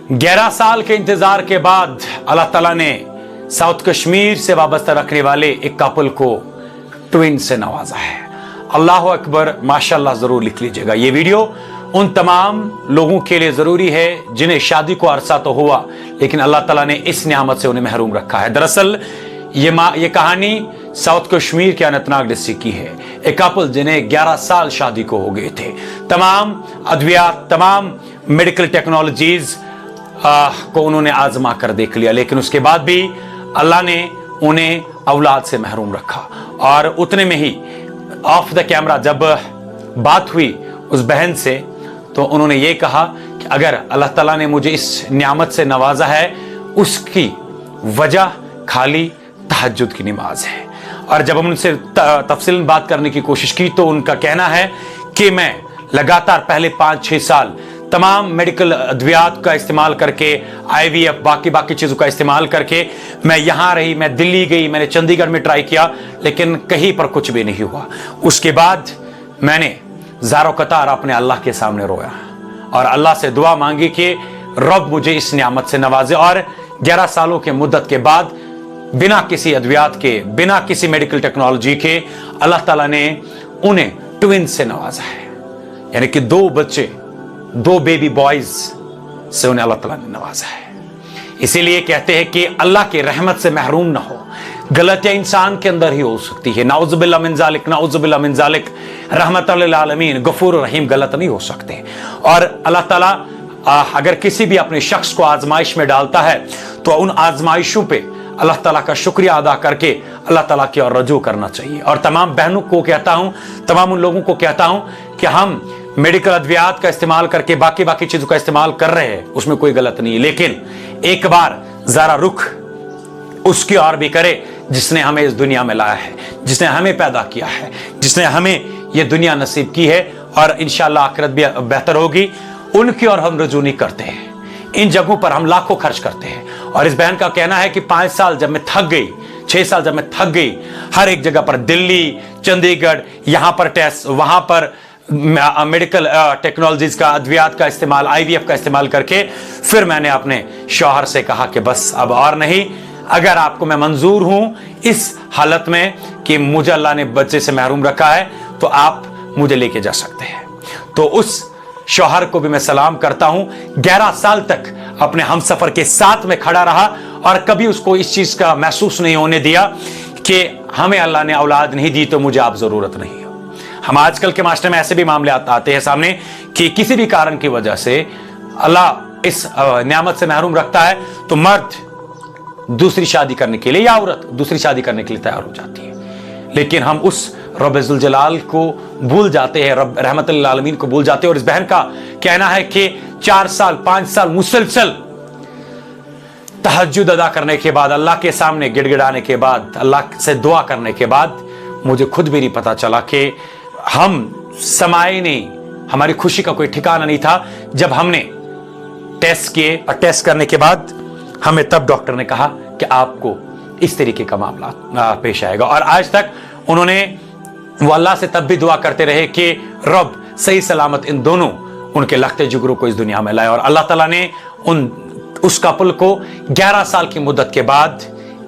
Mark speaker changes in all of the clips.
Speaker 1: 11 साल के इंतजार के बाद अल्लाह ताला ने साउथ कश्मीर से वाबस्ता रखने वाले एक कपल को ट्विन से नवाजा है। अल्लाह अकबर, माशाल्लाह जरूर लिख लीजिएगा। ये वीडियो उन तमाम लोगों के लिए जरूरी है जिन्हें शादी को अरसा तो हुआ लेकिन अल्लाह ताला ने इस नियामत से उन्हें महरूम रखा है। दरअसल ये कहानी साउथ कश्मीर के अनंतनाग डिस्ट्रिक्ट की है। एक कपल जिन्हें 11 साल शादी को हो गए थे, तमाम अद्वियात, तमाम मेडिकल टेक्नोलॉजीज को उन्होंने आजमा कर देख लिया, लेकिन उसके बाद भी अल्लाह ने उन्हें औलाद से महरूम रखा। और उतने में ही ऑफ द कैमरा जब बात हुई उस बहन से, तो उन्होंने ये कहा कि अगर अल्लाह ताला ने मुझे इस नियामत से नवाजा है, उसकी वजह खाली तहज्जुद की नमाज है। और जब हम उनसे तफसीलन बात करने की कोशिश की तो उनका कहना है कि मैं लगातार पहले 5-6 साल तमाम मेडिकल अद्वियात का इस्तेमाल करके, IVF बाकी चीज़ों का इस्तेमाल करके मैं यहाँ रही, मैं दिल्ली गई, मैंने चंडीगढ़ में ट्राई किया, लेकिन कहीं पर कुछ भी नहीं हुआ। उसके बाद मैंने ज़ारो कतार अपने अल्लाह के सामने रोया और अल्लाह से दुआ मांगी कि रब मुझे इस नियामत से नवाजे। और 11 सालों के मुद्दत के बाद बिना किसी अद्वियात के, बिना किसी मेडिकल टेक्नोलॉजी के अल्लाह ताला ने उन्हें ट्विन से नवाजा है, यानी कि 2 बच्चे, 2 बेबी बॉयज से उन्हें अल्लाह ताला ने नवाजा है। इसीलिए कहते हैं कि अल्लाह की रहमत से महरूम ना हो, गलतियां इंसान के अंदर ही हो सकती है। नाउज़ुबिल्लाह मिन ज़ालिक, नाउज़ुबिल्लाह मिन ज़ालिक। रहमतुल लिल आलमीन, गफूर रहीम गलत नहीं हो सकते। और अल्लाह ताला अगर किसी भी अपने शख्स को आजमाइश में डालता है तो उन आजमाइशों पे अल्लाह ताला का शुक्रिया अदा करके अल्लाह ताला की ओर रजू करना चाहिए। और तमाम बहनों को कहता हूं, तमाम उन लोगों को कहता हूं कि हम मेडिकल अद्वियात का इस्तेमाल करके बाकी चीजों का इस्तेमाल कर रहे हैं, उसमें कोई गलत नहीं है, लेकिन एक बार जरा रुख उसकी ओर भी करे जिसने हमें इस दुनिया में लाया है, जिसने हमें पैदा किया है, जिसने हमें यह दुनिया नसीब की है। और इंशाअल्लाह आखिरत भी बेहतर होगी। उनकी ओर हम रजू नहीं करते हैं, इन जगहों पर हम लाखों खर्च करते हैं। और इस बहन का कहना है कि 5 साल जब मैं थक गई, 6 साल जब मैं थक गई, हर एक जगह पर दिल्ली, चंडीगढ़, यहां पर टेस्ट, वहां पर मेडिकल टेक्नोलॉजीज का, अद्वियात का इस्तेमाल, IVF का इस्तेमाल करके फिर मैंने अपने शौहर से कहा कि बस अब और नहीं, अगर आपको मैं मंजूर हूं इस हालत में कि मुझे अल्लाह ने बच्चे से महरूम रखा है तो आप मुझे लेके जा सकते हैं। तो उस शौहर को भी मैं सलाम करता हूं। 11 साल तक अपने हमसफर के साथ में खड़ा रहा और कभी उसको इस चीज का महसूस नहीं होने दिया कि हमें अल्लाह ने औलाद नहीं दी तो मुझे आप जरूरत नहीं हो। हम आजकल के मास्टर में ऐसे भी मामले आते हैं सामने कि किसी भी कारण की वजह से अल्लाह इस नियामत से महरूम रखता है तो मर्द दूसरी शादी करने के लिए या औरत दूसरी शादी करने के लिए तैयार हो जाती है, लेकिन हम उस रब ज़ुल जलाल को भूल जाते हैं, रब रहमतुल लिल आलमीन को भूल जाते हैं। और इस बहन का कहना है कि 4 साल 5 साल मुसलसल तहज्जुद अदा करने के बाद, अल्लाह के सामने गिड़गिड़ाने के बाद, अल्लाह से दुआ करने के बाद मुझे खुद भी नहीं पता चला कि हम समाये नहीं, हमारी खुशी का कोई ठिकाना नहीं था जब हमने टेस्ट किए और टेस्ट करने के बाद हमें तब डॉक्टर ने कहा कि आपको इस तरीके का मामला पेश आएगा। और आज तक उन्होंने वो अल्लाह से तब भी दुआ करते रहे कि रब सही सलामत इन दोनों उनके लखते जुगरों को इस दुनिया में लाए। और अल्लाह ताला ने उस कपल को 11 साल की मुद्दत के बाद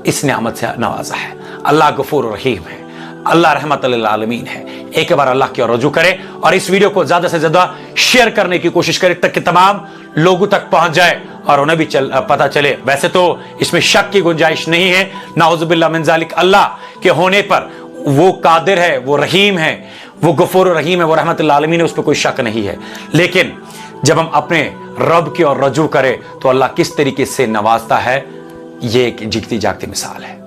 Speaker 1: इस नियामत से नवाजा है। अल्लाह गफूर रहीम है, अल्लाह रहमतुल लिल आलमीन है। एक बार अल्लाह की ओर रजू करें और इस वीडियो को ज्यादा से ज्यादा शेयर करने की कोशिश करें ताकि तमाम लोगों तक पहुंच जाए और उन्हें भी पता चले। वैसे तो इसमें शक की गुंजाइश नहीं है, नाउज़ुबिल्लाह मिन ज़ालिक। अल्लाह के होने पर वो कादिर है, वो रहीम है, वो गफूर रहीम है, वो रहमतुल लिल आलमीन है, उस पर कोई शक नहीं है। लेकिन जब हम अपने रब की ओर रजू करें तो अल्लाह किस तरीके से नवाजता है, ये एक जीती जागती मिसाल है।